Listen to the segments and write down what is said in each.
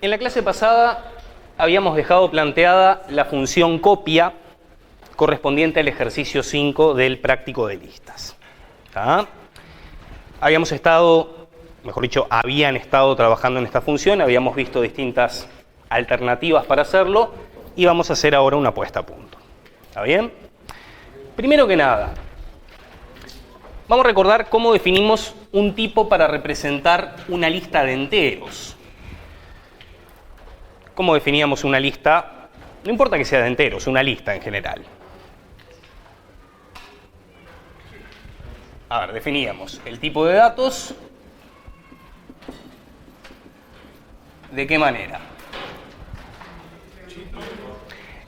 En la clase pasada habíamos dejado planteada la función copia correspondiente al ejercicio 5 del práctico de listas. ¿Tá? Habían estado trabajando en esta función, habíamos visto distintas alternativas para hacerlo y vamos a hacer ahora una puesta a punto. ¿Está bien? Primero que nada, vamos a recordar cómo definimos un tipo para representar una lista de enteros. ¿Cómo definíamos una lista? No importa que sea de enteros, una lista en general. A ver, definíamos el tipo de datos. ¿De qué manera?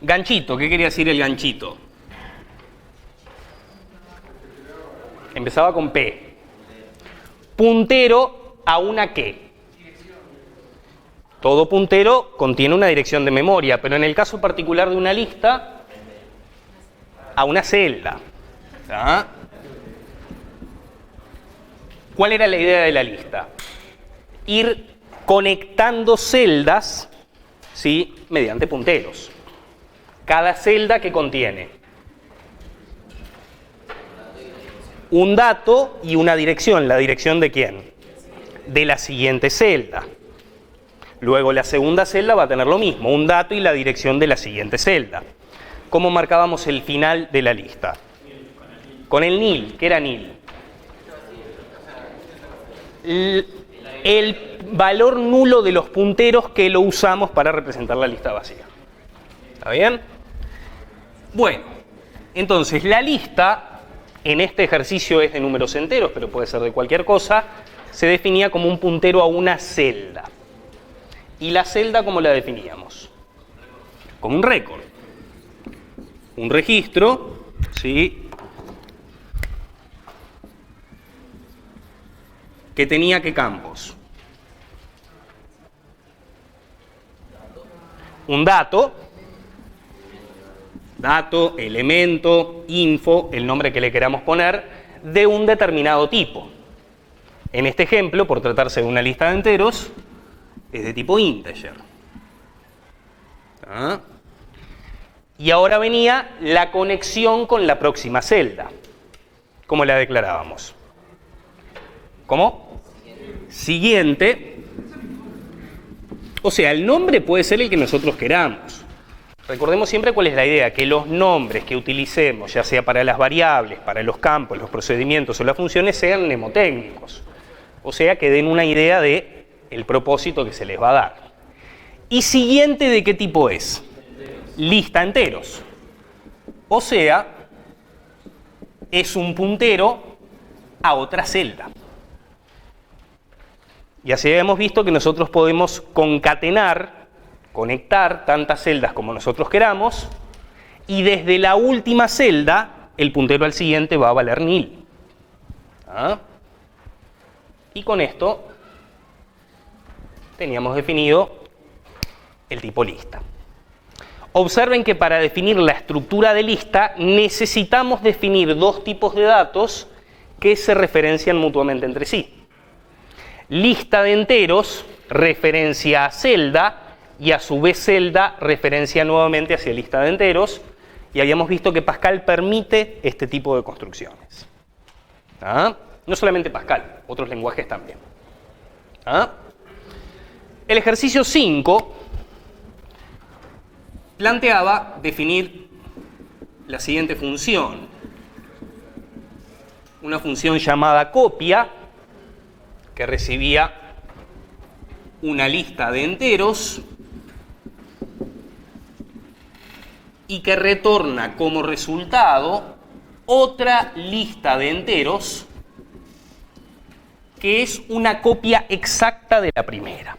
Ganchito, ¿qué quería decir el ganchito? Empezaba con P. Puntero a una qué. Todo puntero contiene una dirección de memoria, pero en el caso particular de una lista, a una celda. ¿Ah? ¿Cuál era la idea de la lista? Ir conectando celdas, ¿sí?, mediante punteros. Cada celda que contiene un dato y una dirección. ¿La dirección de quién? De la siguiente celda. Luego la segunda celda va a tener lo mismo, un dato y la dirección de la siguiente celda. ¿Cómo marcábamos el final de la lista? Con el nil. ¿Qué era nil? El valor nulo de los punteros que lo usamos para representar la lista vacía. ¿Está bien? Bueno, entonces la lista, en este ejercicio es de números enteros, pero puede ser de cualquier cosa, se definía como un puntero a una celda. ¿Y la celda cómo la definíamos? Como un récord. Un registro, ¿sí?, que tenía ¿qué campos? Un dato, elemento, info, el nombre que le queramos poner, de un determinado tipo. En este ejemplo, por tratarse de una lista de enteros, es de tipo integer. ¿Ah? Y ahora venía la conexión con la próxima celda. ¿Cómo la declarábamos? ¿Cómo? Siguiente. O sea, el nombre puede ser el que nosotros queramos. Recordemos siempre cuál es la idea, que los nombres que utilicemos, ya sea para las variables, para los campos, los procedimientos o las funciones, sean mnemotécnicos. O sea, que den una idea de el propósito que se les va a dar. ¿Y siguiente de qué tipo es? Lista enteros. O sea, es un puntero a otra celda. Y así hemos visto que nosotros podemos concatenar, conectar tantas celdas como nosotros queramos, y desde la última celda, el puntero al siguiente va a valer nil. ¿Ah? Y con esto teníamos definido el tipo lista. Observen que para definir la estructura de lista necesitamos definir dos tipos de datos que se referencian mutuamente entre sí. Lista de enteros referencia a celda y a su vez celda referencia nuevamente hacia lista de enteros, y habíamos visto que Pascal permite este tipo de construcciones. ¿Ah? No solamente Pascal, otros lenguajes también. ¿Ah? El ejercicio 5 planteaba definir la siguiente función. Una función llamada copia, que recibía una lista de enteros y que retorna como resultado otra lista de enteros que es una copia exacta de la primera.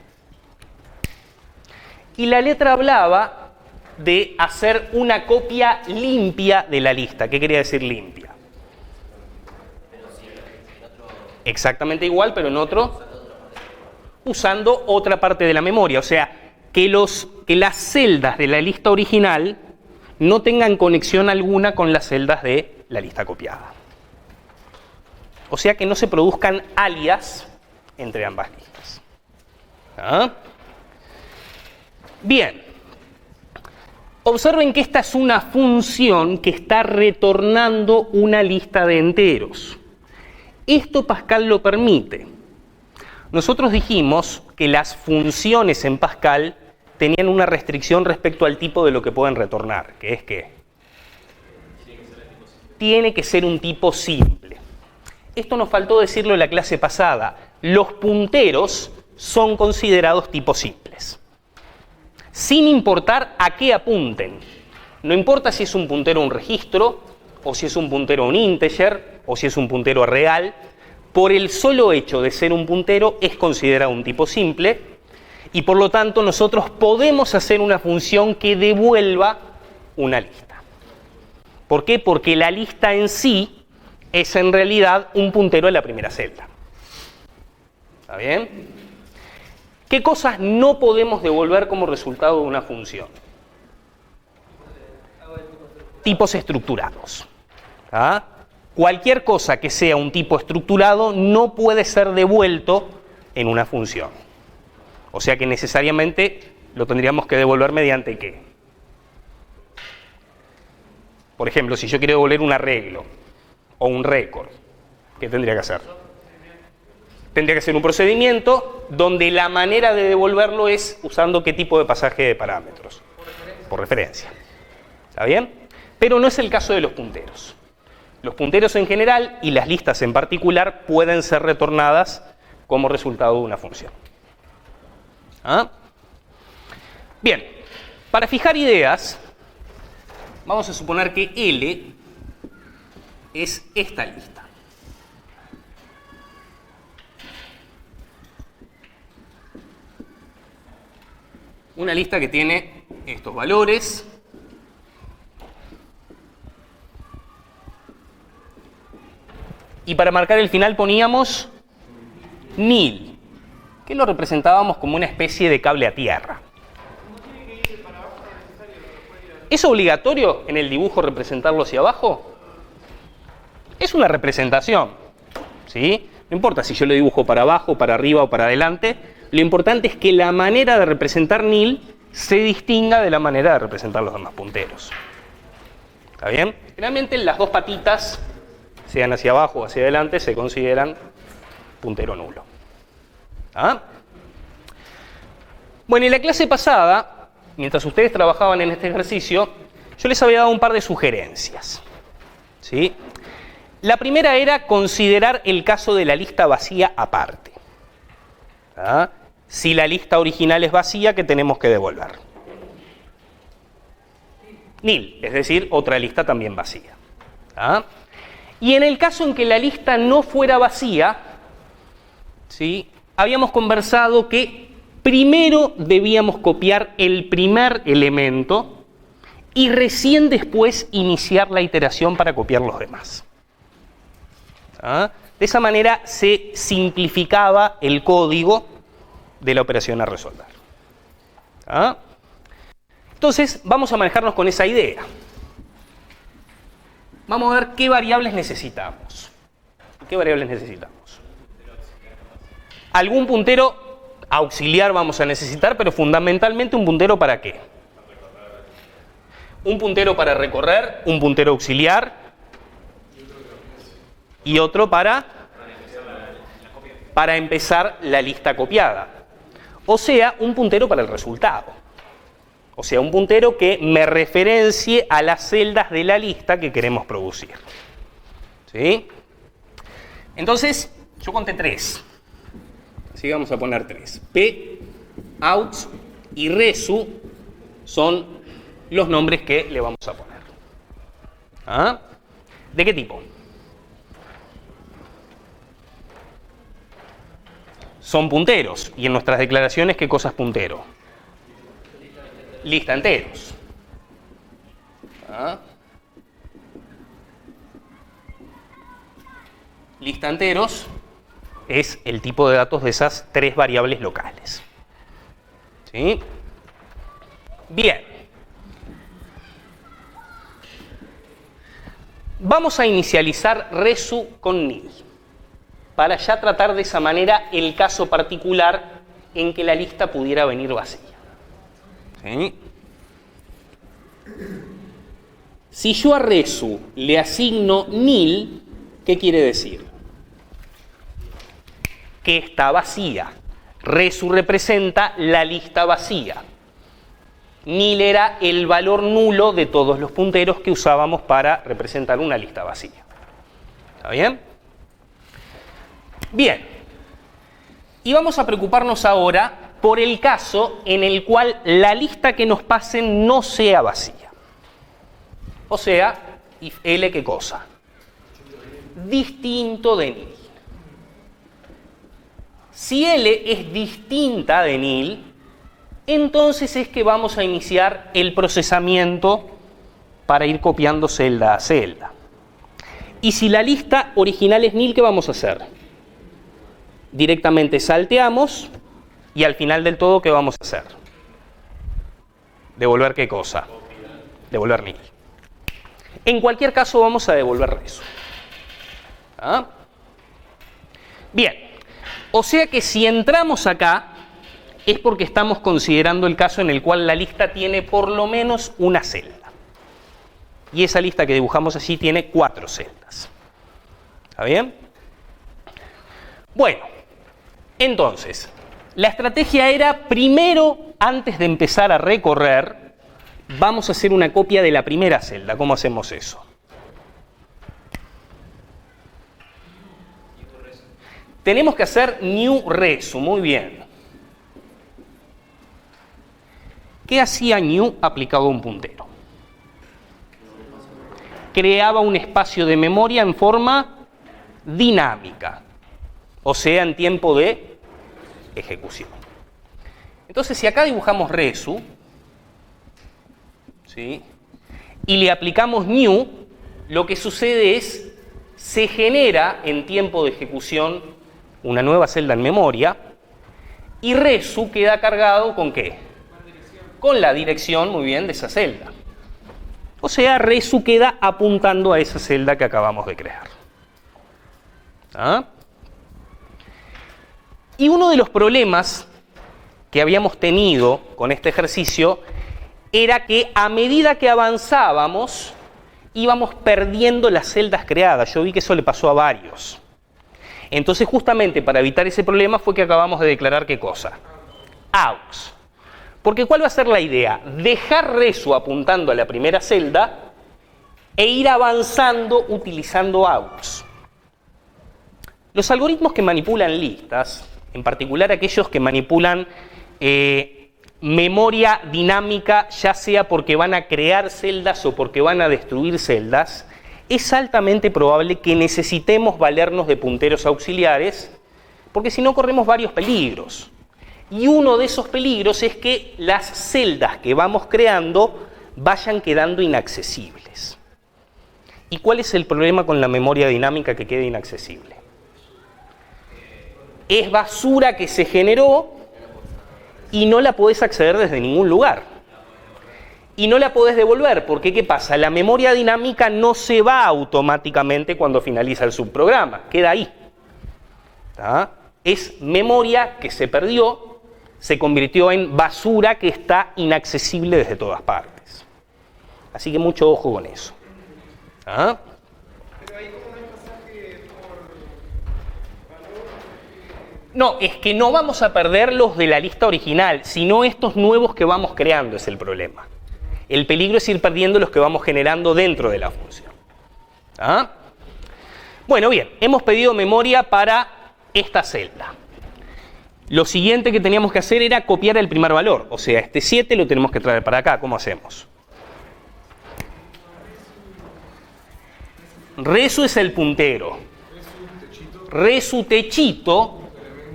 Y la letra hablaba de hacer una copia limpia de la lista. ¿Qué quería decir limpia? Exactamente igual, pero en otro, usando otra parte de la memoria. O sea, que las celdas de la lista original no tengan conexión alguna con las celdas de la lista copiada. O sea, que no se produzcan alias entre ambas listas. ¿Ah? Bien. Observen que esta es una función que está retornando una lista de enteros. Esto Pascal lo permite. Nosotros dijimos que las funciones en Pascal tenían una restricción respecto al tipo de lo que pueden retornar, que es que tiene que ser un tipo simple. Esto nos faltó decirlo en la clase pasada. Los punteros son considerados tipos simples, sin importar a qué apunten. No importa si es un puntero a un registro, o si es un puntero a un integer, o si es un puntero a real. Por el solo hecho de ser un puntero es considerado un tipo simple, y por lo tanto nosotros podemos hacer una función que devuelva una lista. ¿Por qué? Porque la lista en sí es en realidad un puntero a la primera celda. ¿Está bien? ¿Qué cosas no podemos devolver como resultado de una función? Tipos estructurados. ¿Ah? Cualquier cosa que sea un tipo estructurado no puede ser devuelto en una función. O sea que necesariamente lo tendríamos que devolver mediante ¿qué? Por ejemplo, si yo quiero devolver un arreglo o un récord, ¿qué tendría que hacer? Tendría que ser un procedimiento donde la manera de devolverlo es usando qué tipo de pasaje de parámetros. Por referencia. ¿Está bien? Pero no es el caso de los punteros. Los punteros en general y las listas en particular pueden ser retornadas como resultado de una función. ¿Ah? Bien, para fijar ideas, vamos a suponer que L es esta lista. Una lista que tiene estos valores. Y para marcar el final poníamos nil, que lo representábamos como una especie de cable a tierra. ¿Es obligatorio en el dibujo representarlo hacia abajo? Es una representación, ¿sí? No importa si yo lo dibujo para abajo, para arriba o para adelante, lo importante es que la manera de representar nil se distinga de la manera de representar los demás punteros. ¿Está bien? Generalmente las dos patitas, sean hacia abajo o hacia adelante, se consideran puntero nulo. ¿Ah? Bueno, en la clase pasada, mientras ustedes trabajaban en este ejercicio, yo les había dado un par de sugerencias. ¿Sí? La primera era considerar el caso de la lista vacía aparte. ¿Ah? Si la lista original es vacía, ¿qué tenemos que devolver? Nil, es decir, otra lista también vacía. ¿Ah? Y en el caso en que la lista no fuera vacía, ¿sí? Habíamos conversado que primero debíamos copiar el primer elemento y recién después iniciar la iteración para copiar los demás. ¿Ah? De esa manera se simplificaba el código de la operación a resolver. ¿Ah? Entonces vamos a manejarnos con esa idea. Vamos a ver qué variables necesitamos. ¿Qué variables necesitamos? Algún puntero auxiliar vamos a necesitar, pero fundamentalmente un puntero ¿para qué? Un puntero para recorrer, un puntero auxiliar y otro para empezar la lista copiada. O sea, un puntero para el resultado. O sea, un puntero que me referencie a las celdas de la lista que queremos producir. ¿Sí? Entonces, yo conté 3. Así que vamos a poner 3. P, outs y resu son los nombres que le vamos a poner. ¿Ah? ¿De qué tipo? Son punteros. Y en nuestras declaraciones, ¿qué cosa es puntero? Lista enteros. ¿Ah? Lista enteros es el tipo de datos de esas 3 variables locales. ¿Sí? Bien. Vamos a inicializar resu con nil para ya tratar de esa manera el caso particular en que la lista pudiera venir vacía. ¿Sí? Si yo a Resu le asigno nil, ¿qué quiere decir? Que está vacía. Resu representa la lista vacía. Nil era el valor nulo de todos los punteros que usábamos para representar una lista vacía. ¿Está bien? Bien. Y vamos a preocuparnos ahora por el caso en el cual la lista que nos pasen no sea vacía. O sea, if L, ¿qué cosa? Distinto de nil. Si L es distinta de nil, entonces es que vamos a iniciar el procesamiento para ir copiando celda a celda. Y si la lista original es nil, ¿qué vamos a hacer? Directamente salteamos y al final del todo, ¿qué vamos a hacer? ¿Devolver qué cosa? Devolver nil. En cualquier caso vamos a devolver eso. ¿Ah? Bien, o sea que si entramos acá es porque estamos considerando el caso en el cual la lista tiene por lo menos una celda. Y esa lista que dibujamos allí tiene 4 celdas. ¿Está bien? Bueno, entonces, la estrategia era primero, antes de empezar a recorrer, vamos a hacer una copia de la primera celda. ¿Cómo hacemos eso? Tenemos que hacer new resu, muy bien. ¿Qué hacía new aplicado a un puntero? Creaba un espacio de memoria en forma dinámica, o sea, en tiempo de ejecución. Entonces, si acá dibujamos resu, ¿sí?, y le aplicamos new, lo que sucede es, se genera en tiempo de ejecución una nueva celda en memoria, y resu queda cargado ¿con qué? Con la dirección, muy bien, de esa celda. O sea, resu queda apuntando a esa celda que acabamos de crear. ¿Ah? Y uno de los problemas que habíamos tenido con este ejercicio era que a medida que avanzábamos íbamos perdiendo las celdas creadas. Yo vi que eso le pasó a varios. Entonces, justamente para evitar ese problema fue que acabamos de declarar ¿qué cosa? Aux. Porque ¿cuál va a ser la idea? Dejar resu apuntando a la primera celda e ir avanzando utilizando aux. Los algoritmos que manipulan listas, en particular aquellos que manipulan memoria dinámica, ya sea porque van a crear celdas o porque van a destruir celdas, es altamente probable que necesitemos valernos de punteros auxiliares, porque si no corremos varios peligros. Y uno de esos peligros es que las celdas que vamos creando vayan quedando inaccesibles. ¿Y cuál es el problema con la memoria dinámica que quede inaccesible? Es basura que se generó y no la podés acceder desde ningún lugar. Y no la podés devolver, porque ¿qué pasa? La memoria dinámica no se va automáticamente cuando finaliza el subprograma, queda ahí. ¿Tá? Es memoria que se perdió, se convirtió en basura que está inaccesible desde todas partes. Así que mucho ojo con eso. ¿Ah? No, es que no vamos a perder los de la lista original, sino estos nuevos que vamos creando es el problema. El peligro es ir perdiendo los que vamos generando dentro de la función. ¿Ah? Bueno, bien, hemos pedido memoria para esta celda. Lo siguiente que teníamos que hacer era copiar el primer valor, o sea, este 7 lo tenemos que traer para acá. ¿Cómo hacemos? Resu es el puntero. Resu techito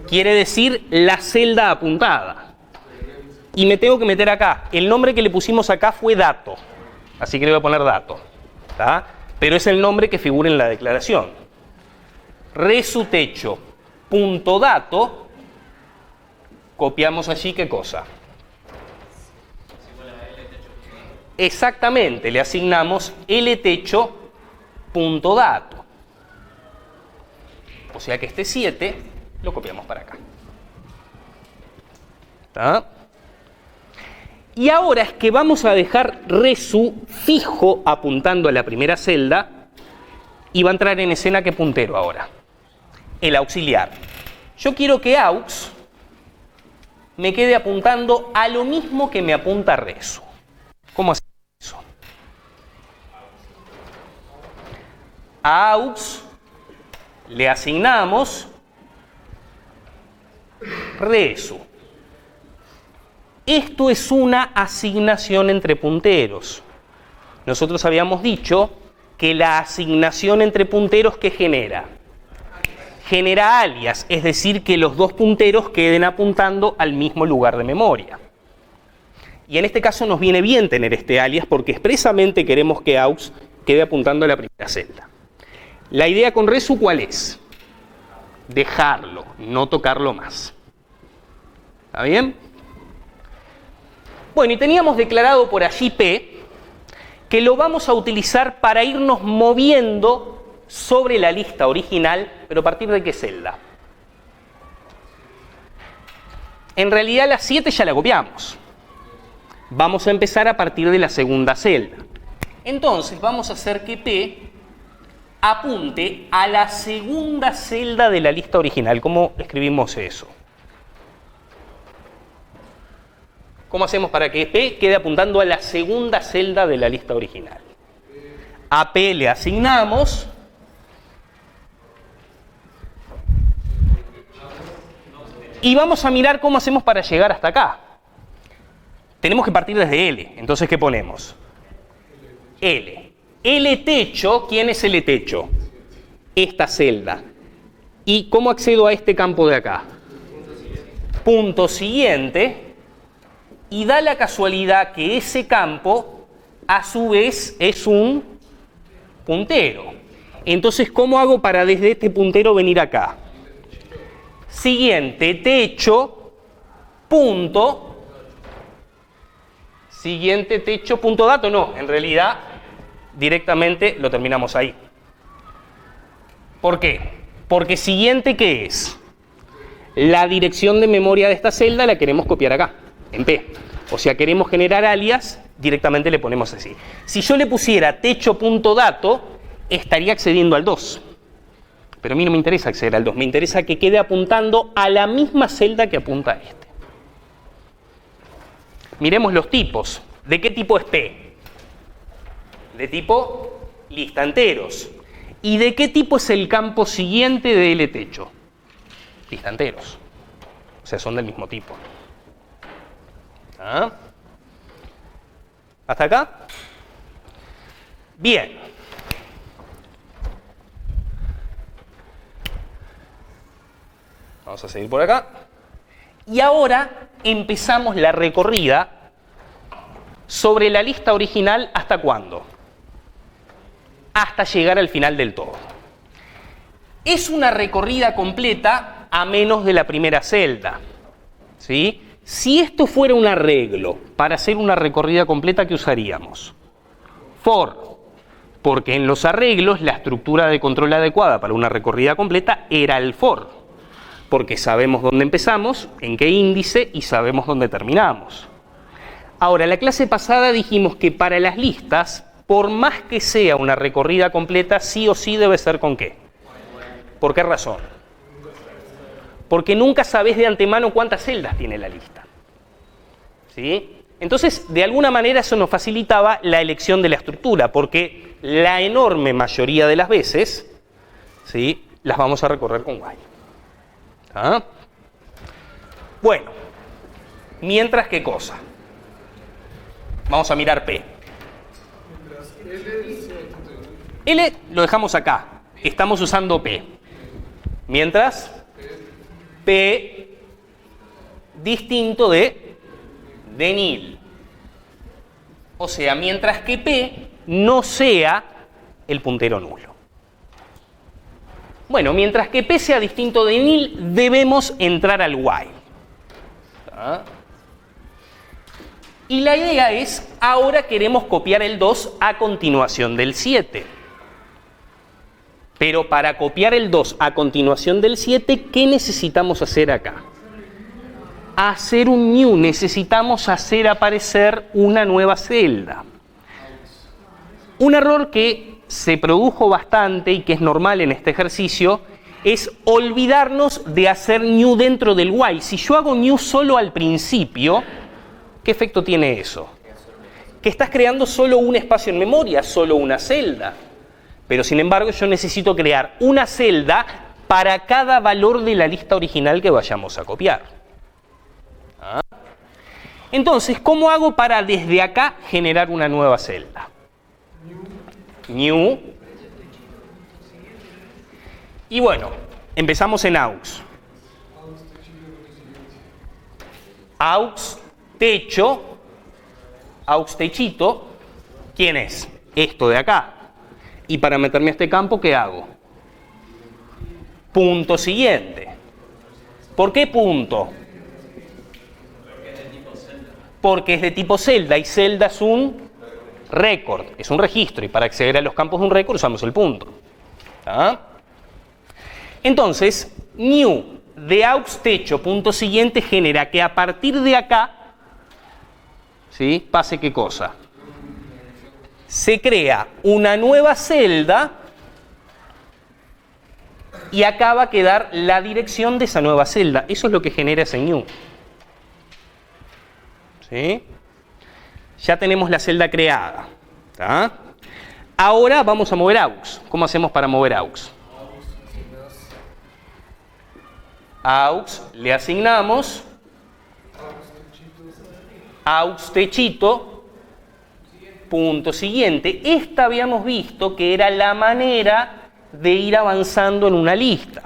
quiere decir la celda apuntada. Y me tengo que meter acá. El nombre que le pusimos acá fue dato. Así que le voy a poner dato. ¿Tá? Pero es el nombre que figura en la declaración. Resu techo punto dato. Copiamos allí ¿qué cosa? Exactamente, le asignamos ltecho punto dato. O sea que este 7 lo copiamos para acá. ¿Tá? Y ahora es que vamos a dejar resu fijo apuntando a la primera celda y va a entrar en escena ¿qué puntero ahora? El auxiliar. Yo quiero que aux me quede apuntando a lo mismo que me apunta resu. ¿Cómo hacemos eso? A aux le asignamos resu. Esto es una asignación entre punteros. Nosotros habíamos dicho que la asignación entre punteros ¿qué genera? Genera alias, es decir, que los dos punteros queden apuntando al mismo lugar de memoria. Y en este caso nos viene bien tener este alias porque expresamente queremos que aux quede apuntando a la primera celda. La idea con resu ¿cuál es? Dejarlo, no tocarlo más. ¿Está bien? Bueno, y teníamos declarado por allí P, que lo vamos a utilizar para irnos moviendo sobre la lista original, pero ¿a partir de qué celda? En realidad la 7 ya la copiamos. Vamos a empezar a partir de la segunda celda. Entonces vamos a hacer que P apunte a la segunda celda de la lista original. ¿Cómo escribimos eso? ¿Cómo hacemos para que P quede apuntando a la segunda celda de la lista original? A P le asignamos y vamos a mirar cómo hacemos para llegar hasta acá. Tenemos que partir desde L. Entonces, ¿qué ponemos? L. L techo, ¿quién es L techo? Esta celda. ¿Y cómo accedo a este campo de acá? Punto siguiente. Y da la casualidad que ese campo, a su vez, es un puntero. Entonces, ¿cómo hago para desde este puntero venir acá? Siguiente, techo, punto. Siguiente, techo, punto dato. No, en realidad, directamente lo terminamos ahí. ¿Por qué? Porque siguiente, ¿qué es? La dirección de memoria de esta celda la queremos copiar acá, en P. O sea, queremos generar alias, directamente le ponemos así. Si yo le pusiera techo.dato, estaría accediendo al 2. Pero a mí no me interesa acceder al 2, me interesa que quede apuntando a la misma celda que apunta a este. Miremos los tipos. ¿De qué tipo es P? De tipo lista enteros. ¿Y de qué tipo es el campo siguiente de L techo? Lista enteros. O sea, son del mismo tipo. ¿Ah? ¿Hasta acá? Bien. Vamos a seguir por acá. Y ahora empezamos la recorrida sobre la lista original. ¿Hasta cuándo? Hasta llegar al final del todo. Es una recorrida completa a menos de la primera celda. ¿Sí? Si esto fuera un arreglo para hacer una recorrida completa, ¿qué usaríamos? For, porque en los arreglos la estructura de control adecuada para una recorrida completa era el for, porque sabemos dónde empezamos, en qué índice y sabemos dónde terminamos. Ahora, la clase pasada dijimos que para las listas, por más que sea una recorrida completa, sí o sí debe ser ¿con qué? ¿Por qué razón? Porque nunca sabés de antemano cuántas celdas tiene la lista. ¿Sí? Entonces, de alguna manera eso nos facilitaba la elección de la estructura, porque la enorme mayoría de las veces, ¿sí?, las vamos a recorrer con while. ¿Ah? Bueno, mientras, ¿qué cosa? Vamos a mirar P. L lo dejamos acá. Estamos usando P. Mientras, P distinto de nil. O sea, mientras que P no sea el puntero nulo. Bueno, mientras que P sea distinto de nil, debemos entrar al while. ¿Ah? Y la idea es, ahora queremos copiar el 2 a continuación del 7. Pero para copiar el 2 a continuación del 7, ¿qué necesitamos hacer acá? hacer un new, necesitamos hacer aparecer una nueva celda. Un error que se produjo bastante y que es normal en este ejercicio es olvidarnos de hacer new dentro del while. Si yo hago new solo al principio, ¿qué efecto tiene eso? Que estás creando solo un espacio en memoria, solo una celda. Pero sin embargo yo necesito crear una celda para cada valor de la lista original que vayamos a copiar. ¿Ah? Entonces, ¿cómo hago para desde acá generar una nueva celda? New. Y bueno, empezamos en aux. Aux techo, aux techito, ¿quién es? Esto de acá. Y para meterme a este campo, ¿qué hago? Punto siguiente. ¿Por qué punto? Porque es de tipo celda y celda es un récord, es un registro y para acceder a los campos de un récord usamos el punto. ¿Ah? Entonces, new de aux techo punto siguiente genera que a partir de acá, ¿sí? Pase qué cosa. Se crea una nueva celda y acá va a quedar la dirección de esa nueva celda. Eso es lo que genera ese new. ¿Sí? Ya tenemos la celda creada. ¿Tá? Ahora vamos a mover aux. ¿Cómo hacemos para mover aux? Aux le asignamos aux techito punto siguiente. Esta habíamos visto que era la manera de ir avanzando en una lista.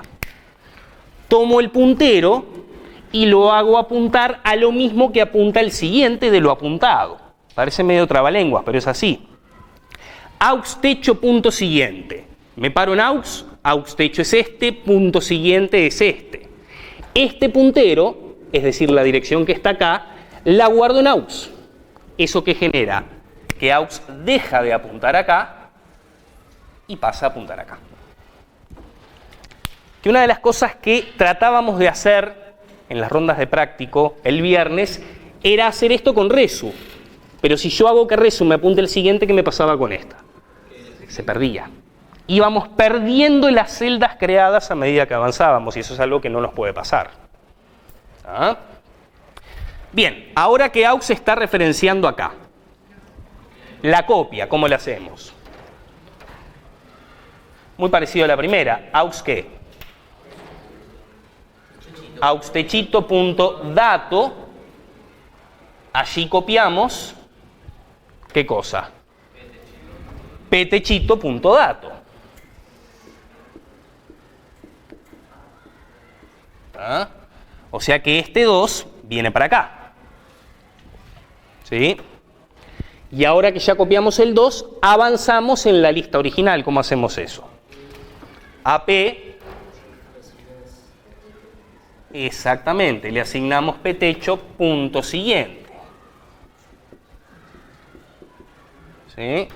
Tomo el puntero y lo hago apuntar a lo mismo que apunta el siguiente de lo apuntado. Parece medio trabalenguas, pero es así. Aux techo punto siguiente. Me paro en aux techo es este, punto siguiente es este. Este puntero, es decir, la dirección que está acá, la guardo en aux. ¿Eso qué genera? Que aux deja de apuntar acá y pasa a apuntar acá. Que una de las cosas que tratábamos de hacer en las rondas de práctico el viernes era hacer esto con resu. Pero si yo hago que resu me apunte el siguiente, ¿qué me pasaba con esta? Se perdía. Íbamos perdiendo las celdas creadas a medida que avanzábamos y eso es algo que no nos puede pasar. ¿Ah? Bien, ahora que aux se está referenciando acá, la copia, ¿cómo la hacemos? Muy parecido a la primera. Aux ¿qué? Aux techito.dato. Allí copiamos, ¿qué cosa? ptechito.dato. ¿Ah? O sea que este 2 viene para acá. ¿Sí? Y ahora que ya copiamos el 2, avanzamos en la lista original. ¿Cómo hacemos eso? AP. Exactamente, le asignamos ptecho punto siguiente. ¿Sí?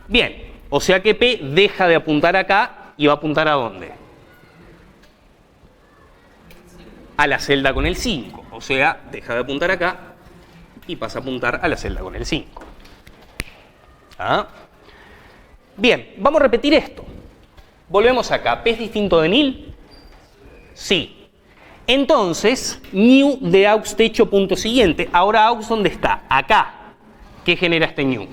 Bien, o sea que P deja de apuntar acá y va a apuntar ¿a dónde? A la celda con el 5. O sea, deja de apuntar acá y pasa a apuntar a la celda con el 5. ¿Ah? Bien, vamos a repetir esto. Volvemos acá. ¿P es distinto de nil? Sí. Entonces, new de aux techo punto siguiente. Ahora aux, ¿dónde está? Acá. ¿Qué genera este new?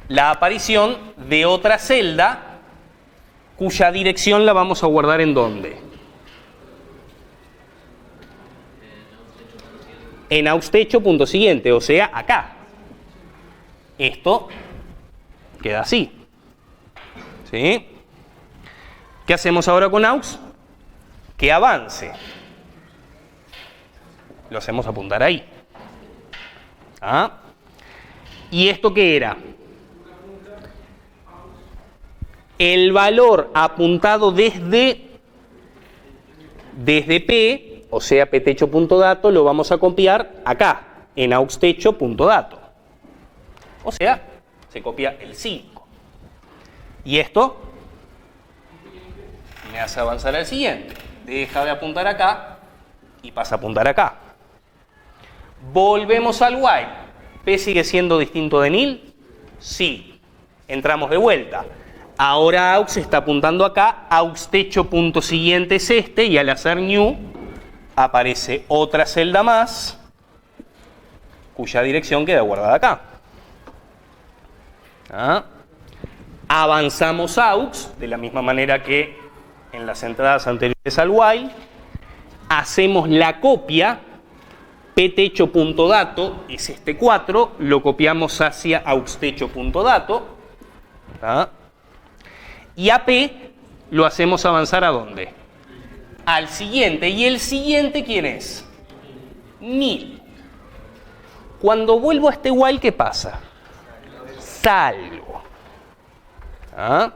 La aparición de otra celda cuya dirección la vamos a guardar ¿en dónde? En aux techo punto siguiente, o sea, acá. Esto queda así. ¿Sí? ¿Qué hacemos ahora con aux? Que avance. Lo hacemos apuntar ahí. ¿Ah? ¿Y esto qué era? El valor apuntado desde P, o sea, ptecho.dato, lo vamos a copiar acá, en aux techo.dato. O sea, se copia el 5. Y esto me hace avanzar al siguiente. Deja de apuntar acá y pasa a apuntar acá. Volvemos al while. ¿P sigue siendo distinto de nil? Sí. Entramos de vuelta. Ahora aux está apuntando acá. Aux techo punto siguiente es este. Y al hacer new aparece otra celda más cuya dirección queda guardada acá. ¿Ah? Avanzamos aux de la misma manera que en las entradas anteriores al while. Hacemos la copia. ptecho.dato es este 4, lo copiamos hacia auxtecho.dato. ¿Ah? Y a P lo hacemos avanzar ¿a dónde? Al siguiente. ¿Y el siguiente quién es? Nil. Cuando vuelvo a este while, ¿qué pasa? Salgo. ¿Ah?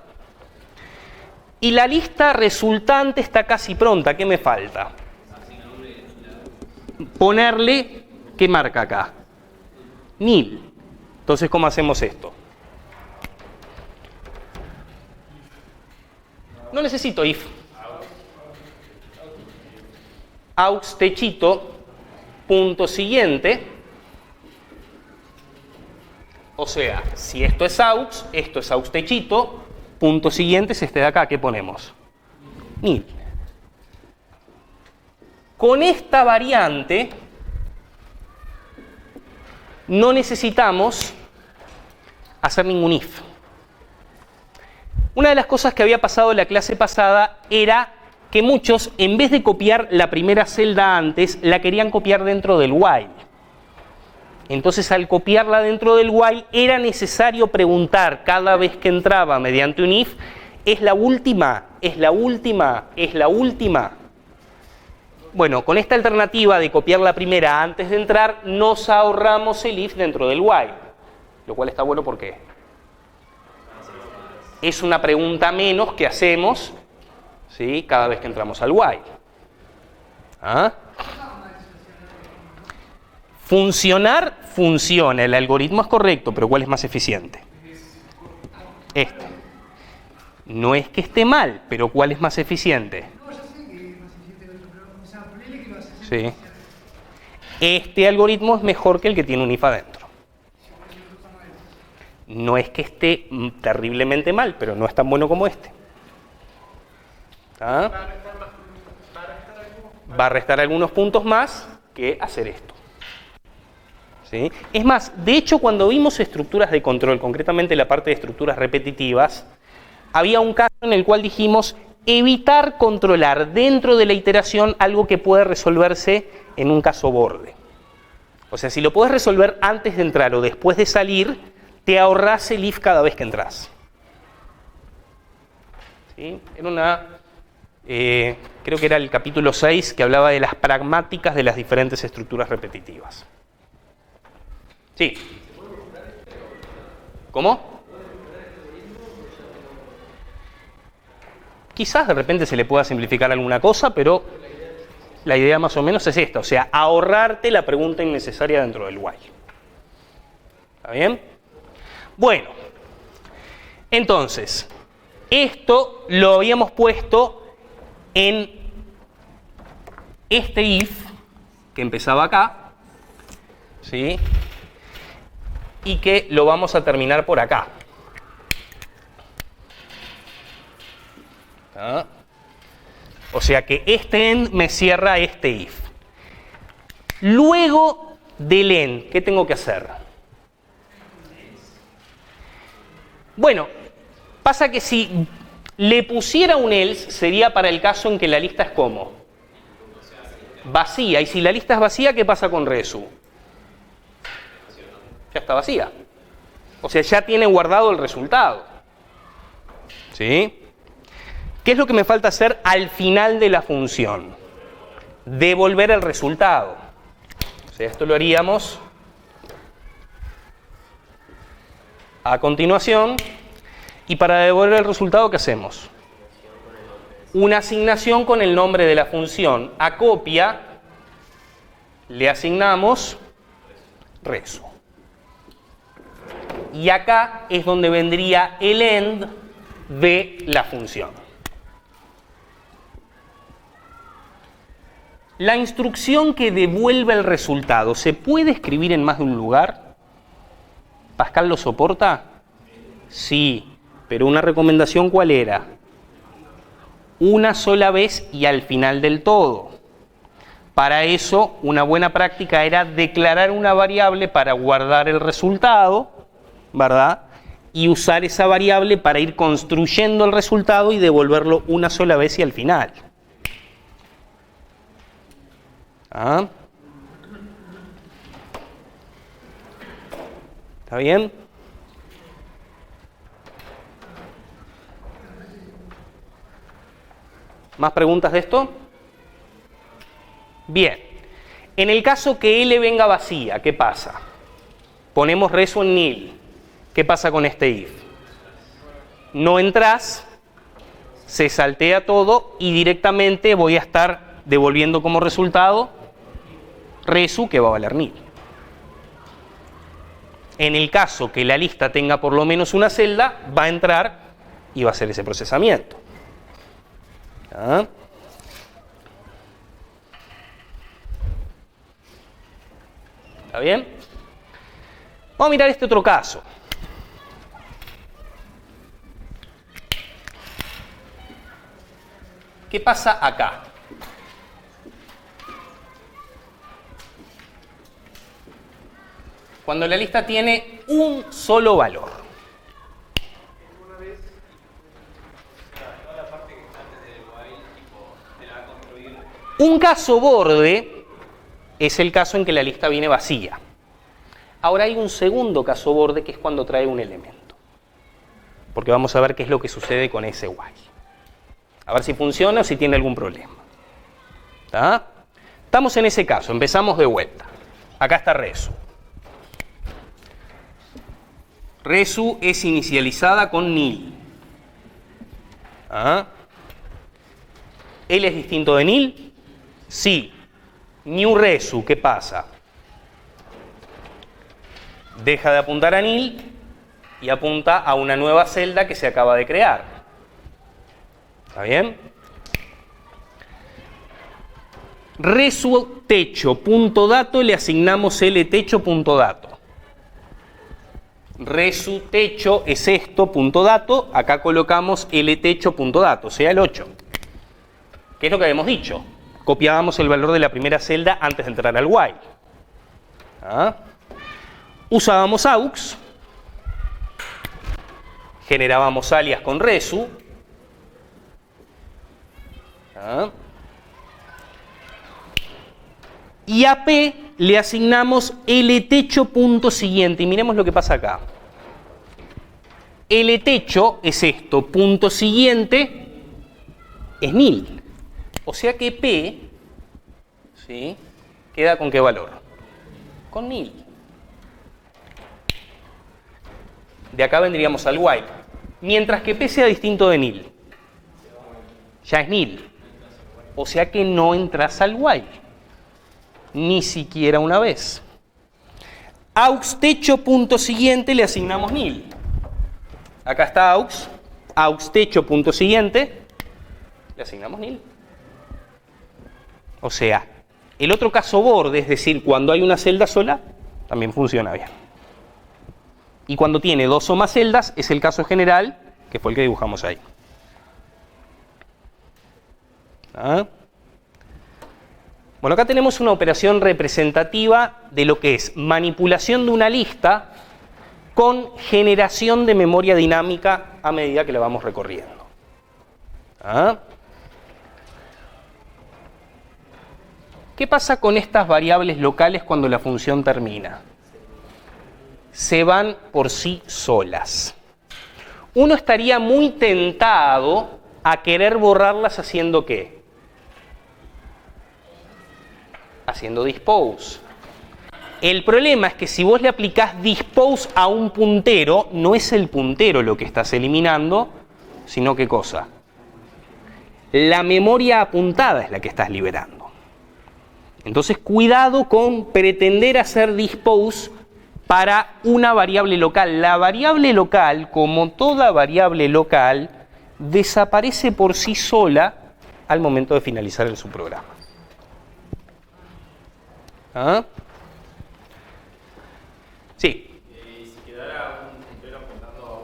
Y la lista resultante está casi pronta. ¿Qué me falta? Ponerle, ¿qué marca acá? Nil. Entonces, ¿cómo hacemos esto? No necesito if. Aux techito, punto siguiente. O sea, si esto es aux techito, punto siguiente es este de acá. ¿Qué ponemos? Nil. Con esta variante no necesitamos hacer ningún if. Una de las cosas que había pasado en la clase pasada era que muchos, en vez de copiar la primera celda antes, la querían copiar dentro del while. Entonces, al copiarla dentro del while, era necesario preguntar cada vez que entraba mediante un if, ¿es la última? ¿Es la última? ¿Es la última? Bueno, con esta alternativa de copiar la primera antes de entrar, nos ahorramos el if dentro del while. Lo cual está bueno porque es una pregunta menos que hacemos, ¿sí?, cada vez que entramos al while. ¿Ah? Funcionar, funciona. El algoritmo es correcto, pero ¿cuál es más eficiente? Este. No es que esté mal, pero ¿cuál es más eficiente? Sí. Este algoritmo es mejor que el que tiene un if adentro. No es que esté terriblemente mal, pero no es tan bueno como este. ¿Ah? Va a restar algunos puntos más que hacer esto. ¿Sí? Es más, de hecho, cuando vimos estructuras de control, concretamente la parte de estructuras repetitivas, había un caso en el cual dijimos evitar controlar dentro de la iteración algo que puede resolverse en un caso borde. O sea, si lo puedes resolver antes de entrar o después de salir, te ahorras el if cada vez que entras. ¿Sí? Era una, creo que era el capítulo 6 que hablaba de las pragmáticas de las diferentes estructuras repetitivas. Sí. ¿Cómo? Quizás de repente se le pueda simplificar alguna cosa, pero la idea más o menos es esta, o sea, ahorrarte la pregunta innecesaria dentro del while. ¿Está bien? Bueno, entonces, esto lo habíamos puesto en este if, que empezaba acá, ¿sí?, y que lo vamos a terminar por acá. ¿Ah? O sea que este end me cierra este if. Luego del end, ¿qué tengo que hacer? Bueno, pasa que si le pusiera un else, sería para el caso en que la lista es como vacía. Y si la lista es vacía, ¿qué pasa con resu? Ya está vacía. O sea, ya tiene guardado el resultado. ¿Sí? ¿Qué es lo que me falta hacer al final de la función? Devolver el resultado. O sea, esto lo haríamos a continuación. Y para devolver el resultado, ¿qué hacemos? Una asignación con el nombre de la función. A copia le asignamos resu. Y acá es donde vendría el end de la función. La instrucción que devuelve el resultado, ¿se puede escribir en más de un lugar? ¿Pascal lo soporta? Sí, pero una recomendación, ¿cuál era? Una sola vez y al final del todo. Para eso, una buena práctica era declarar una variable para guardar el resultado, ¿verdad? Y usar esa variable para ir construyendo el resultado y devolverlo una sola vez y al final. ¿Ah? ¿Está bien? ¿Más preguntas de esto? Bien. En el caso que L venga vacía, ¿qué pasa? Ponemos resu en nil. ¿Qué pasa con este if? No entras, se saltea todo y directamente voy a estar devolviendo como resultado resu, que va a valer nil. En el caso que la lista tenga por lo menos una celda, va a entrar y va a hacer ese procesamiento. ¿Ah? ¿Está bien? Vamos a mirar este otro caso. ¿Qué pasa acá? Cuando la lista tiene un solo valor. Un caso borde es el caso en que la lista viene vacía. Ahora hay un segundo caso borde que es cuando trae un elemento. Porque vamos a ver qué es lo que sucede con ese while. A ver si funciona o si tiene algún problema. ¿Está? Estamos en ese caso, empezamos de vuelta. Acá está resu. Resu es inicializada con nil. ¿Ah? ¿L es distinto de nil? Sí. New resu, ¿qué pasa? Deja de apuntar a nil y apunta a una nueva celda que se acaba de crear. ¿Está bien? Resu techo.dato le asignamos ltecho.dato. Resu techo es esto, punto dato, acá colocamos ltecho.dato, o sea el 8. ¿Qué es lo que habíamos dicho? Copiábamos el valor de la primera celda antes de entrar al while. ¿Ah? Usábamos aux, generábamos alias con resu. ¿Ah? Y a P le asignamos ltecho.siguiente. Y miremos lo que pasa acá. Ltecho es esto, punto siguiente es nil. O sea que P, ¿sí?, queda con qué valor? Con nil. De acá vendríamos al while. Mientras que P sea distinto de nil, ya es nil. O sea que no entras al while. Ni siquiera una vez. Aux techo.siguiente le asignamos nil. Acá está aux techo.siguiente, le asignamos nil. O sea, el otro caso borde, es decir, cuando hay una celda sola, también funciona bien. Y cuando tiene dos o más celdas, es el caso general, que fue el que dibujamos ahí. ¿Ah? Bueno, acá tenemos una operación representativa de lo que es manipulación de una lista con generación de memoria dinámica a medida que la vamos recorriendo. ¿Ah? ¿Qué pasa con estas variables locales cuando la función termina? Se van por sí solas. Uno estaría muy tentado a querer borrarlas haciendo ¿qué? Haciendo dispose. El problema es que si vos le aplicás dispose a un puntero, no es el puntero lo que estás eliminando, sino ¿qué cosa? La memoria apuntada es la que estás liberando. Entonces, cuidado con pretender hacer dispose para una variable local. La variable local, como toda variable local, desaparece por sí sola al momento de finalizar el subprograma. ¿Ah? Sí. Y si quedara un puntero apuntando a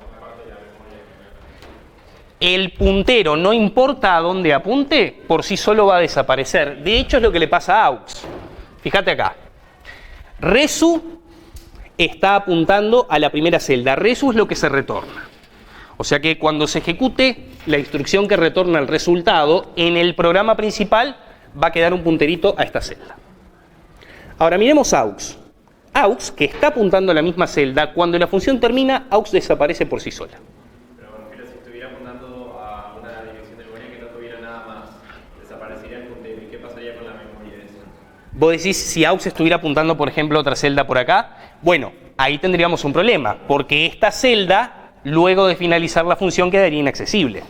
una parte de la memoria que El puntero, no importa a dónde apunte, por sí solo va a desaparecer. De hecho, es lo que le pasa a AUX. Fíjate acá. Resu está apuntando a la primera celda. Resu es lo que se retorna. O sea que cuando se ejecute la instrucción que retorna el resultado, en el programa principal va a quedar un punterito a esta celda. Ahora miremos AUX. AUX, que está apuntando a la misma celda, cuando la función termina, AUX desaparece por sí sola. Pero me refiero, si estuviera apuntando a una dirección de memoria que no tuviera nada más, desaparecería el puntero. ¿Y qué pasaría con la memoria de eso? Vos decís, si AUX estuviera apuntando, por ejemplo, a otra celda por acá, bueno, ahí tendríamos un problema, porque esta celda, luego de finalizar la función, quedaría inaccesible.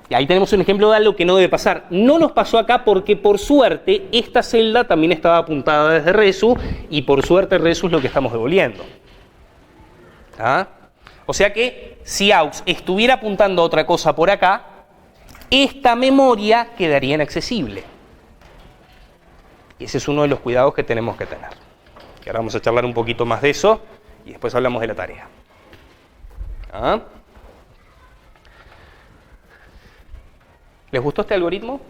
Y ahí tenemos un ejemplo de algo que no debe pasar. No nos pasó acá porque, por suerte, esta celda también estaba apuntada desde Resu, y por suerte Resu es lo que estamos devolviendo. ¿Ah? O sea que, si AUX estuviera apuntando a otra cosa por acá, esta memoria quedaría inaccesible. Y ese es uno de los cuidados que tenemos que tener. Que ahora vamos a charlar un poquito más de eso, y después hablamos de la tarea. ¿Ah? ¿Les gustó este algoritmo?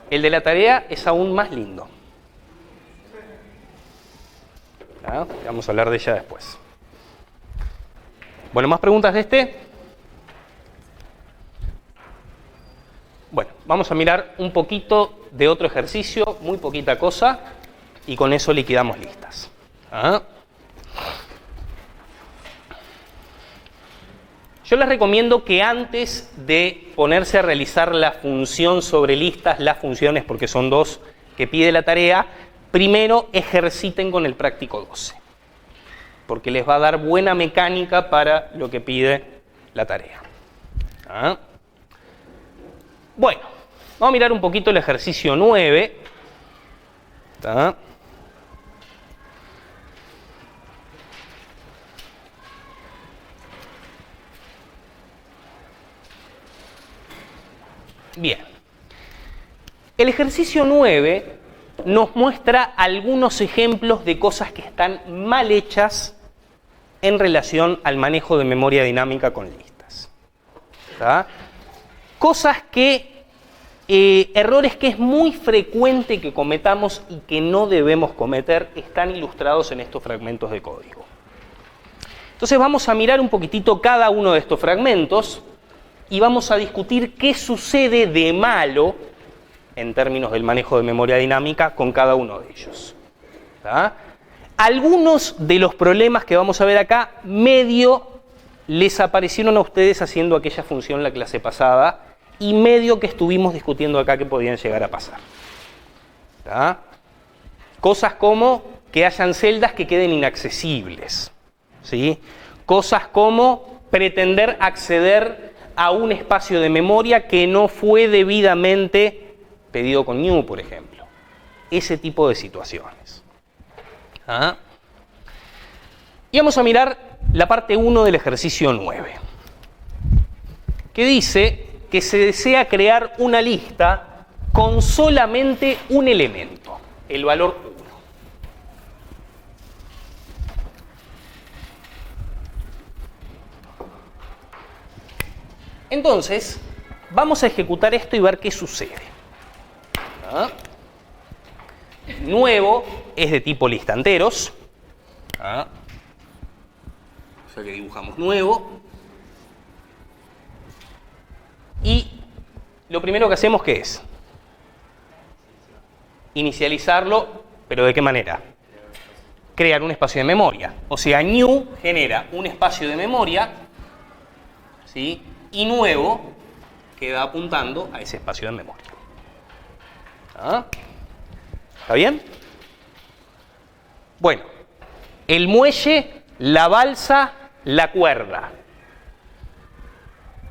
El de la tarea es aún más lindo. ¿Ah? Vamos a hablar de ella después. Bueno, ¿más preguntas de este? Bueno, vamos a mirar un poquito de otro ejercicio, muy poquita cosa, y con eso liquidamos listas. ¿Ah? Yo les recomiendo que antes de ponerse a realizar la función sobre listas, las funciones, porque son dos que pide la tarea, primero ejerciten con el práctico 12, porque les va a dar buena mecánica para lo que pide la tarea. ¿Ah? Bueno, vamos a mirar un poquito el ejercicio 9. ¿Ah? Bien, el ejercicio 9 nos muestra algunos ejemplos de cosas que están mal hechas en relación al manejo de memoria dinámica con listas. ¿Tá? Cosas que, errores que es muy frecuente que cometamos y que no debemos cometer, están ilustrados en estos fragmentos de código. Entonces vamos a mirar un poquitito cada uno de estos fragmentos y vamos a discutir qué sucede de malo en términos del manejo de memoria dinámica con cada uno de ellos. ¿Tá? Algunos de los problemas que vamos a ver acá, medio les aparecieron a ustedes haciendo aquella función la clase pasada y medio que estuvimos discutiendo acá que podían llegar a pasar. ¿Tá? Cosas como que hayan celdas que queden inaccesibles. ¿Sí? Cosas como pretender acceder a un espacio de memoria que no fue debidamente pedido con new, por ejemplo. Ese tipo de situaciones. ¿Ah? Y vamos a mirar la parte 1 del ejercicio 9, que dice que se desea crear una lista con solamente un elemento, el valor 1. Entonces, vamos a ejecutar esto y ver qué sucede. ¿Ah? Nuevo es de tipo lista enteros. ¿Ah? O sea que dibujamos nuevo. Y lo primero que hacemos, ¿qué es? Inicializarlo, pero ¿de qué manera? Crear un espacio de memoria. O sea, new genera un espacio de memoria, ¿sí? Y nuevo queda apuntando a ese espacio de memoria. ¿Ah? ¿Está bien? Bueno, el muelle, la balsa, la cuerda.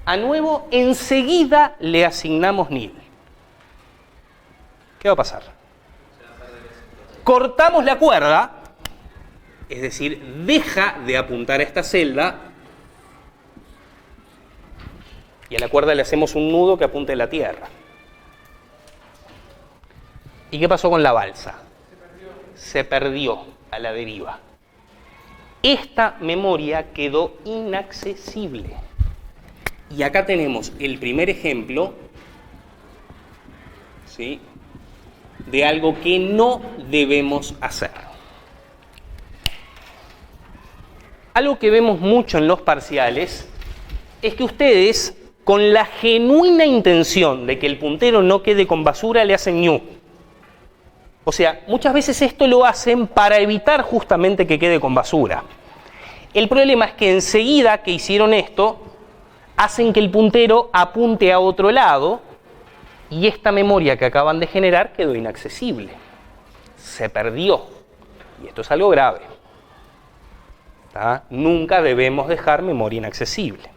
A nuevo enseguida le asignamos nil. ¿Qué va a pasar? Cortamos la cuerda, es decir, deja de apuntar a esta celda Y a la cuerda le hacemos un nudo que apunte a la tierra. ¿Y qué pasó con la balsa? Se perdió a la deriva. Esta memoria quedó inaccesible. Y acá tenemos el primer ejemplo, ¿sí?, de algo que no debemos hacer. Algo que vemos mucho en los parciales es que ustedes, con la genuina intención de que el puntero no quede con basura, le hacen ñu. O sea, muchas veces esto lo hacen para evitar justamente que quede con basura. El problema es que enseguida que hicieron esto, hacen que el puntero apunte a otro lado y esta memoria que acaban de generar quedó inaccesible. Se perdió. Y esto es algo grave. ¿Tá? Nunca debemos dejar memoria inaccesible.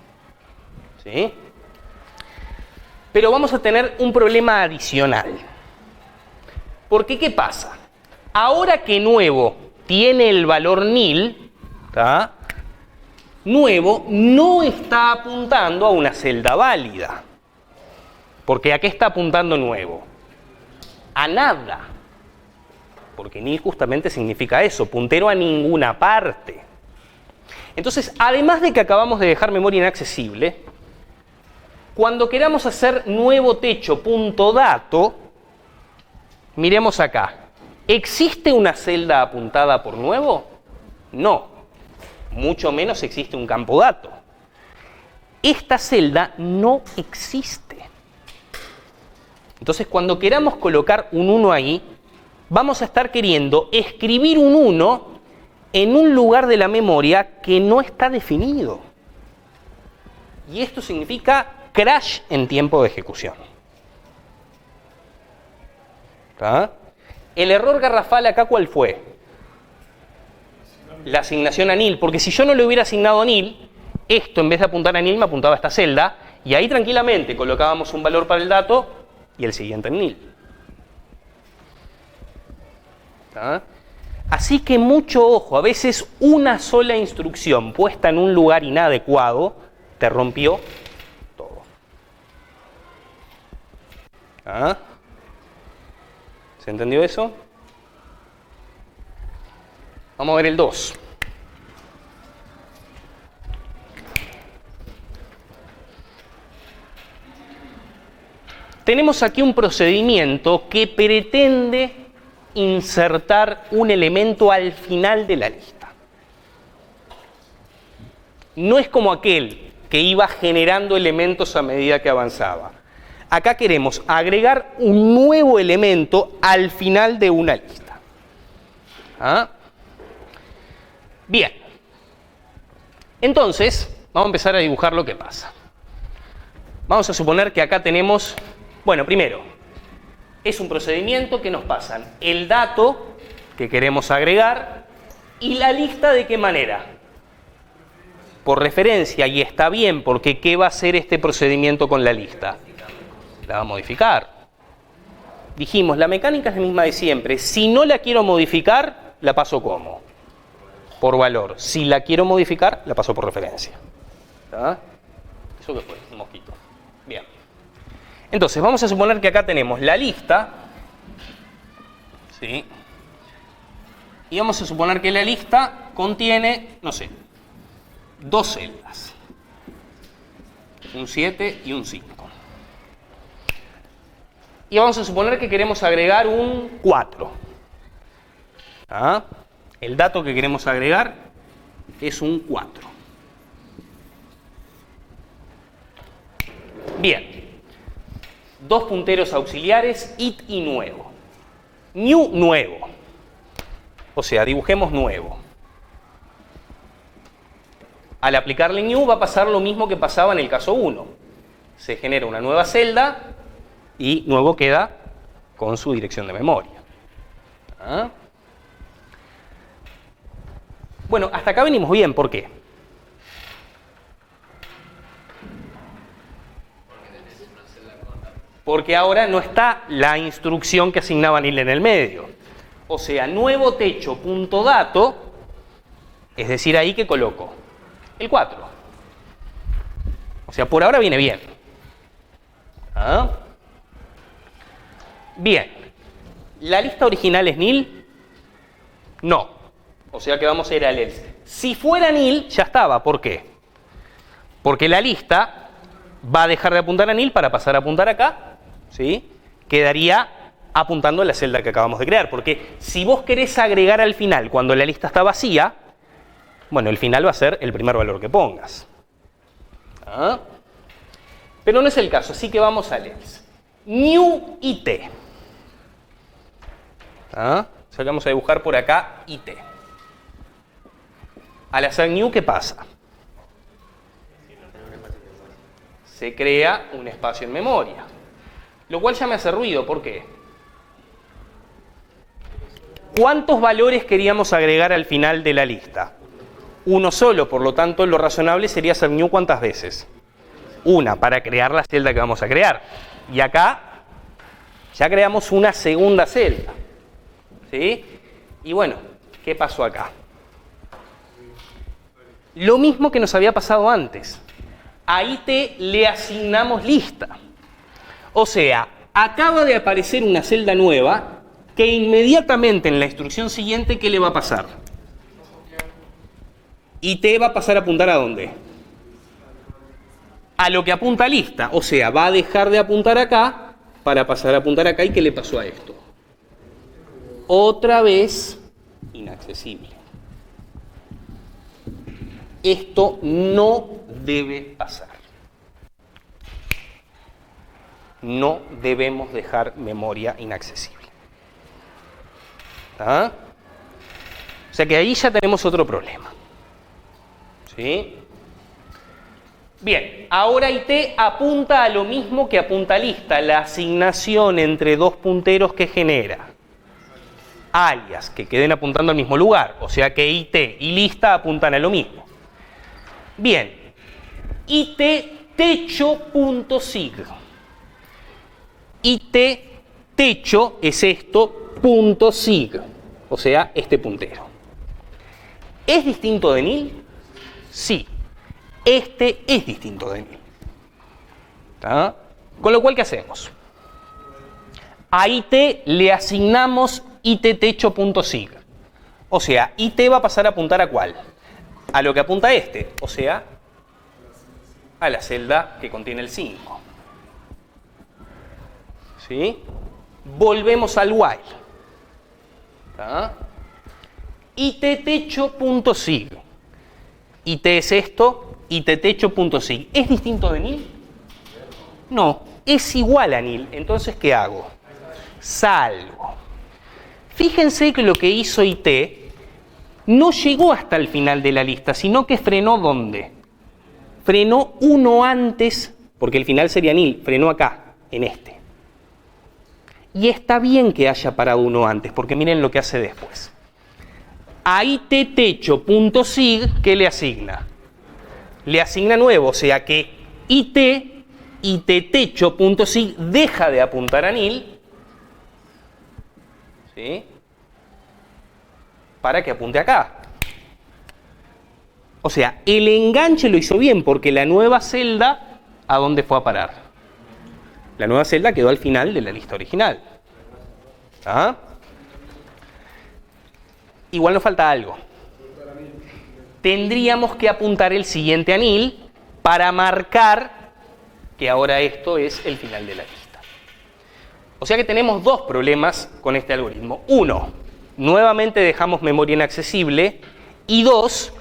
¿Sí? Pero vamos a tener un problema adicional. Porque, ¿qué pasa? Ahora que nuevo tiene el valor nil, ¿tá?, nuevo no está apuntando a una celda válida. Porque ¿a qué está apuntando nuevo? A nada. Porque nil justamente significa eso, puntero a ninguna parte. Entonces, además de que acabamos de dejar memoria inaccesible, cuando queramos hacer nuevo techo punto dato, miremos acá. ¿Existe una celda apuntada por nuevo? No. Mucho menos existe un campo dato. Esta celda no existe. Entonces, cuando queramos colocar un 1 ahí, vamos a estar queriendo escribir un 1 en un lugar de la memoria que no está definido. Y esto significa crash en tiempo de ejecución. ¿Tá? El error garrafal acá, ¿cuál fue? La asignación a nil, porque si yo no le hubiera asignado a nil, esto en vez de apuntar a nil me apuntaba a esta celda, y ahí tranquilamente colocábamos un valor para el dato y el siguiente en nil. ¿Tá? Así que mucho ojo, a veces una sola instrucción puesta en un lugar inadecuado te rompió todo. ¿Ah? ¿Se entendió eso? Vamos a ver el 2. Tenemos aquí un procedimiento que pretende insertar un elemento al final de la lista. No es como aquel que iba generando elementos a medida que avanzaba. Acá queremos agregar un nuevo elemento al final de una lista. ¿Ah? Bien. Entonces, vamos a empezar a dibujar lo que pasa. Vamos a suponer que acá tenemos, bueno, primero, es un procedimiento que nos pasan el dato que queremos agregar y la lista de qué manera. Por referencia, y está bien, porque ¿qué va a hacer este procedimiento con la lista? La va a modificar. Dijimos, la mecánica es la misma de siempre. Si no la quiero modificar, la paso como por valor. Si la quiero modificar, la paso por referencia. ¿Está? ¿Eso qué fue? Un mosquito. Bien. Entonces, vamos a suponer que acá tenemos la lista. ¿Sí? Y vamos a suponer que la lista contiene, no sé, 2 celdas. Un 7 y un 5. Y vamos a suponer que queremos agregar un 4. ¿Ah? El dato que queremos agregar es un 4. Bien. 2 punteros auxiliares, it y nuevo. New, nuevo. O sea, dibujemos nuevo. Al aplicarle new va a pasar lo mismo que pasaba en el caso 1. Se genera una nueva celda y nuevo queda con su dirección de memoria. ¿Ah? Bueno, hasta acá venimos bien. ¿Por qué? Porque ahora no está la instrucción que asignaba nil en el medio. O sea, nuevo techo punto dato, es decir, ahí que coloco el 4. O sea, por ahora viene bien. ¿Ah? Bien. ¿La lista original es nil? No. O sea que vamos a ir al else. Si fuera nil, ya estaba. ¿Por qué? Porque la lista va a dejar de apuntar a nil para pasar a apuntar acá. ¿Sí? Quedaría apuntando a la celda que acabamos de crear. Porque si vos querés agregar al final cuando la lista está vacía, bueno, el final va a ser el primer valor que pongas. ¿Ah? Pero no es el caso, así que vamos al else. New IT. ¿Ah? O sea que vamos a dibujar por acá IT. Al hacer new, ¿qué pasa? Se crea un espacio en memoria. Lo cual ya me hace ruido, ¿por qué? ¿Cuántos valores queríamos agregar al final de la lista? Uno solo, por lo tanto lo razonable sería hacer new ¿cuántas veces? Una, para crear la celda que vamos a crear. Y acá ya creamos una segunda celda. ¿Sí? Y bueno, ¿qué pasó acá? Lo mismo que nos había pasado antes. A IT le asignamos lista. O sea, acaba de aparecer una celda nueva que inmediatamente en la instrucción siguiente, ¿qué le va a pasar? IT va a pasar a apuntar ¿a dónde? A lo que apunta lista. O sea, va a dejar de apuntar acá para pasar a apuntar acá. ¿Y qué le pasó a esto? Otra vez inaccesible. Esto no debe pasar. No debemos dejar memoria inaccesible. ¿Ah? O sea que ahí ya tenemos otro problema. ¿Sí? Bien, ahora IT apunta a lo mismo que apunta lista, la asignación entre dos punteros que genera. Alias, que queden apuntando al mismo lugar, o sea que IT y lista apuntan a lo mismo. Bien, IT techo.sig. IT techo es esto, punto sig, o sea, este puntero. ¿Es distinto de nil? Sí, este es distinto de nil. ¿Está? Con lo cual, ¿qué hacemos? A IT le asignamos ittecho.sig. O sea, IT va a pasar a apuntar ¿a cuál? A lo que apunta este, o sea, a la celda que contiene el 5. ¿Sí? Volvemos al while. ¿Está? ittecho.sig. IT es esto, ittecho.sig. ¿Es distinto de nil? No, es igual a nil. Entonces, ¿qué hago? Salvo. Fíjense que lo que hizo IT no llegó hasta el final de la lista, sino que frenó ¿dónde? Frenó uno antes, porque el final sería nil, frenó acá, en este. Y está bien que haya parado uno antes, porque miren lo que hace después. A ittecho.sig, ¿qué le asigna? Le asigna nuevo, o sea que ittecho.sig deja de apuntar a nil, ¿sí? Para que apunte acá. O sea, el enganche lo hizo bien, porque la nueva celda, ¿a dónde fue a parar? La nueva celda quedó al final de la lista original. ¿Ah? Igual nos falta algo. Tendríamos que apuntar el siguiente anil para marcar que ahora esto es el final de la lista. O sea que tenemos dos problemas con este algoritmo. Uno, nuevamente dejamos memoria inaccesible. Y dos,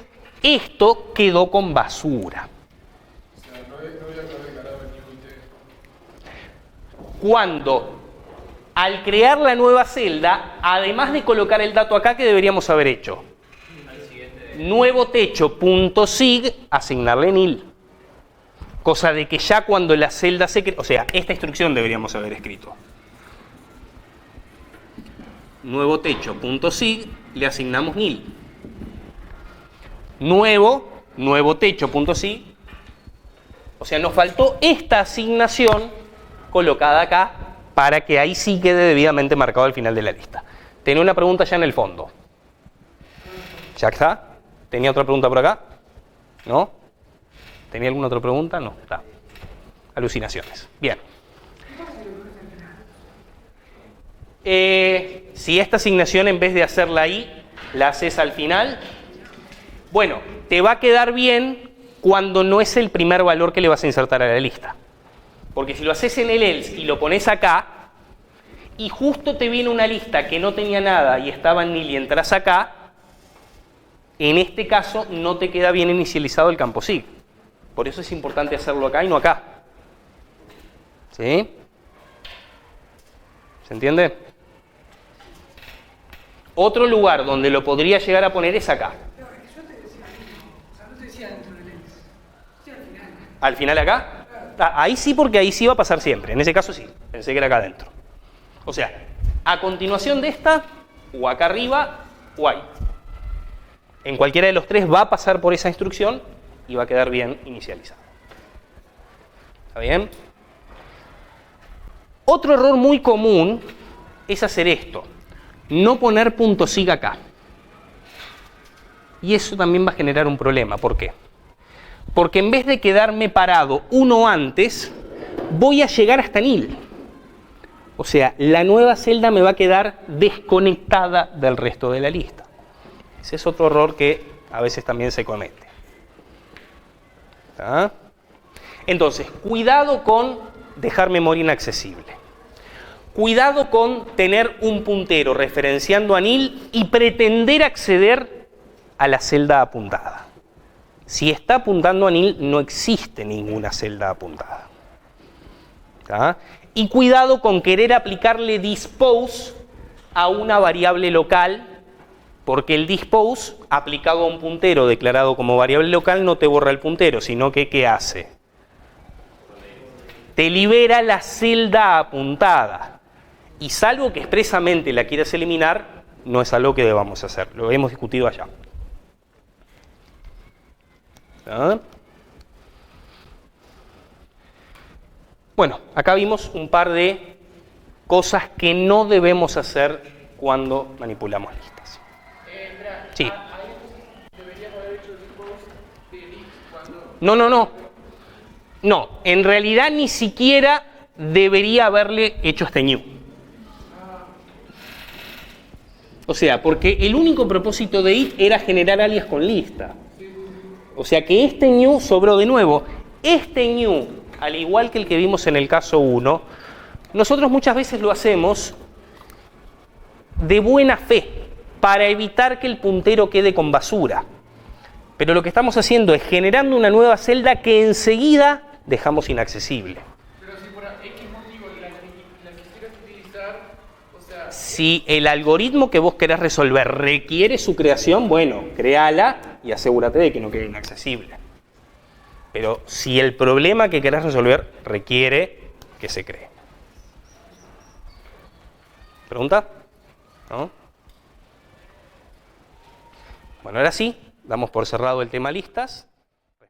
esto quedó con basura. O sea, no había declarado el new IT. Cuando, al crear la nueva celda, además de colocar el dato acá, ¿qué deberíamos haber hecho? Nuevo techo.sig, asignarle nil. Cosa de que ya cuando la celda se crea, o sea, esta instrucción deberíamos haber escrito. Nuevo techo.sig, le asignamos nil. Nuevo techo.sig, o sea, nos faltó esta asignación colocada acá para que ahí sí quede debidamente marcado al final de la lista. Tenía una pregunta ya en el fondo. ¿Ya está? ¿Tenía otra pregunta por acá? ¿No? ¿Tenía alguna otra pregunta? No, está. Alucinaciones. Bien. Si esta asignación en vez de hacerla ahí, la haces al final, bueno, te va a quedar bien cuando no es el primer valor que le vas a insertar a la lista. Porque si lo haces en el else y lo pones acá, y justo te viene una lista que no tenía nada y estaba en nil y entras acá, en este caso no te queda bien inicializado el campo sig. Por eso es importante hacerlo acá y no acá. ¿Sí? ¿Se entiende? Otro lugar donde lo podría llegar a poner es acá. Pero yo te decía ahí, o sea, no te decía dentro del else. Sí, al final. ¿Al final acá? Ah, ahí sí, porque ahí sí va a pasar siempre. En ese caso sí. Pensé que era acá adentro. O sea, a continuación de esta, o acá arriba, o ahí. En cualquiera de los tres va a pasar por esa instrucción y va a quedar bien inicializado. ¿Está bien? Otro error muy común es hacer esto. No poner punto sig acá. Y eso también va a generar un problema. ¿Por qué? Porque en vez de quedarme parado uno antes, voy a llegar hasta nil. O sea, la nueva celda me va a quedar desconectada del resto de la lista. Ese es otro error que a veces también se comete. ¿Está? Entonces, cuidado con dejar memoria inaccesible. Cuidado con tener un puntero referenciando a nil y pretender acceder a la celda apuntada. Si está apuntando a nil, no existe ninguna celda apuntada. ¿Está? Y cuidado con querer aplicarle dispose a una variable local, porque el dispose aplicado a un puntero declarado como variable local no te borra el puntero, sino que ¿qué hace? Te libera la celda apuntada. Y salvo que expresamente la quieras eliminar, no es algo que debamos hacer. Lo hemos discutido allá. ¿Ah? Bueno, acá vimos un par de cosas que no debemos hacer cuando manipulamos listas. Sí. Deberíamos haber hecho dispose de list cuando... No. No, en realidad ni siquiera debería haberle hecho este new. O sea, porque el único propósito de it era generar alias con lista. O sea que este new sobró de nuevo. Este new, al igual que el que vimos en el caso 1, nosotros muchas veces lo hacemos de buena fe, para evitar que el puntero quede con basura. Pero lo que estamos haciendo es generando una nueva celda que enseguida dejamos inaccesible. Pero si por X motivo la quisieras utilizar, o sea... Si el algoritmo que vos querés resolver requiere su creación, bueno, créala y asegúrate de que no quede inaccesible. Pero si el problema que querés resolver requiere que se cree. ¿Pregunta? ¿No? Bueno, ahora sí, damos por cerrado el tema listas.